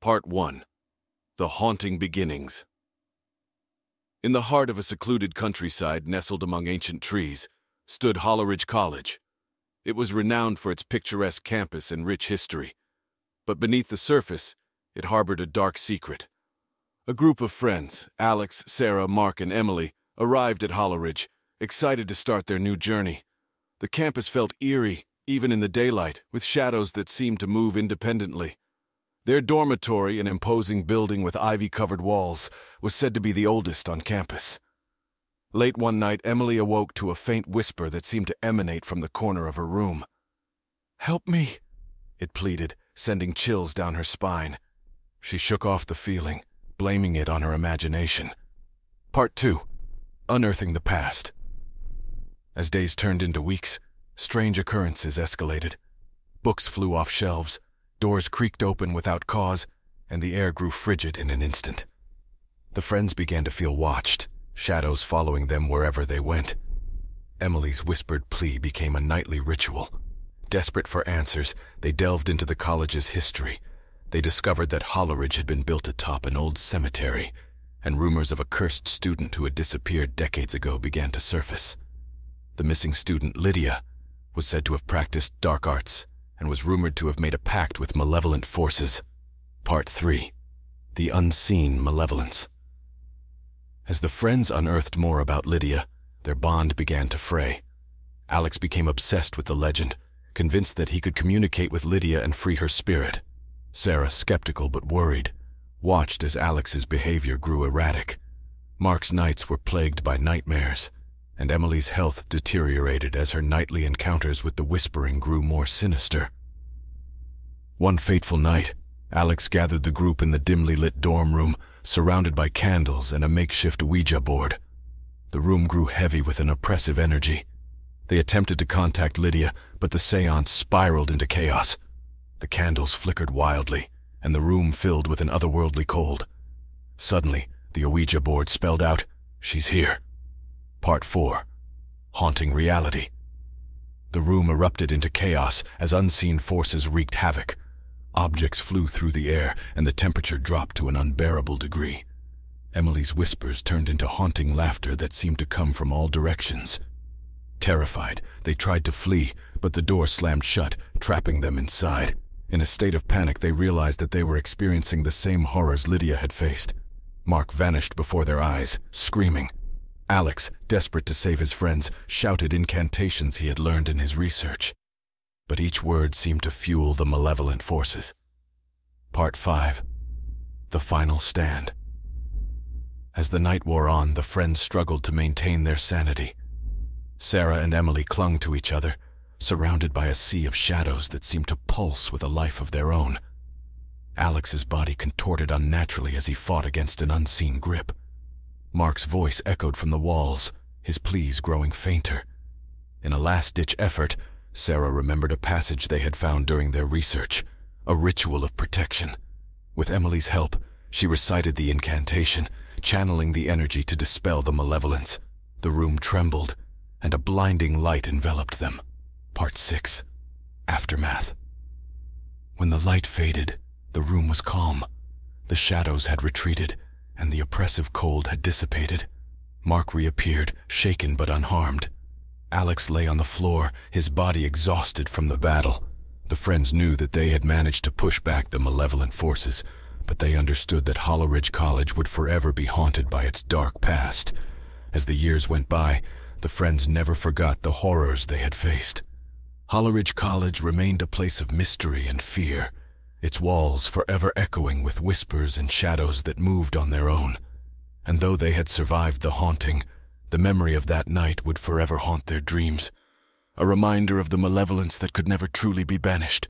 Part 1. The Haunting Beginnings. In the heart of a secluded countryside nestled among ancient trees stood Holleridge College. It was renowned for its picturesque campus and rich history, but beneath the surface, it harbored a dark secret. A group of friends, Alex, Sarah, Mark, and Emily, arrived at Holleridge, excited to start their new journey. The campus felt eerie, even in the daylight, with shadows that seemed to move independently. Their dormitory, an imposing building with ivy-covered walls, was said to be the oldest on campus. Late one night, Emily awoke to a faint whisper that seemed to emanate from the corner of her room. "Help me," it pleaded, sending chills down her spine. She shook off the feeling, blaming it on her imagination. Part 2. Unearthing the Past. As days turned into weeks, strange occurrences escalated. Books flew off shelves, doors creaked open without cause, and the air grew frigid in an instant. The friends began to feel watched, shadows following them wherever they went. Emily's whispered plea became a nightly ritual. Desperate for answers, they delved into the college's history. They discovered that Holleridge had been built atop an old cemetery, and rumors of a cursed student who had disappeared decades ago began to surface. The missing student, Lydia, was said to have practiced dark arts and was rumored to have made a pact with malevolent forces. Part 3. The Unseen Malevolence. As the friends unearthed more about Lydia, their bond began to fray. Alex became obsessed with the legend, convinced that he could communicate with Lydia and free her spirit. Sarah, skeptical but worried, watched as Alex's behavior grew erratic. Mark's nights were plagued by nightmares, and Emily's health deteriorated as her nightly encounters with the whispering grew more sinister. One fateful night, Alex gathered the group in the dimly lit dorm room, surrounded by candles and a makeshift Ouija board. The room grew heavy with an oppressive energy. They attempted to contact Lydia, but the seance spiraled into chaos. The candles flickered wildly, and the room filled with an otherworldly cold. Suddenly, the Ouija board spelled out, "She's here." Part 4. Haunting Reality. The room erupted into chaos as unseen forces wreaked havoc. Objects flew through the air, and the temperature dropped to an unbearable degree. Emily's whispers turned into haunting laughter that seemed to come from all directions. Terrified, they tried to flee, but the door slammed shut, trapping them inside. In a state of panic, they realized that they were experiencing the same horrors Lydia had faced. Mark vanished before their eyes, screaming. Alex, desperate to save his friends, shouted incantations he had learned in his research. But each word seemed to fuel the malevolent forces. Part 5. The Final Stand. As the night wore on, the friends struggled to maintain their sanity. Sarah and Emily clung to each other, surrounded by a sea of shadows that seemed to pulse with a life of their own. Alex's body contorted unnaturally as he fought against an unseen grip. Mark's voice echoed from the walls, his pleas growing fainter. In a last-ditch effort, Sarah remembered a passage they had found during their research, a ritual of protection. With Emily's help, she recited the incantation, channeling the energy to dispel the malevolence. The room trembled, and a blinding light enveloped them. Part 6. Aftermath. When the light faded, the room was calm. The shadows had retreated, and the oppressive cold had dissipated. Mark reappeared, shaken but unharmed. Alex lay on the floor, his body exhausted from the battle. The friends knew that they had managed to push back the malevolent forces, but they understood that Holleridge College would forever be haunted by its dark past. As the years went by, the friends never forgot the horrors they had faced. Holleridge College remained a place of mystery and fear, its walls forever echoing with whispers and shadows that moved on their own. And though they had survived the haunting, the memory of that night would forever haunt their dreams, a reminder of the malevolence that could never truly be banished.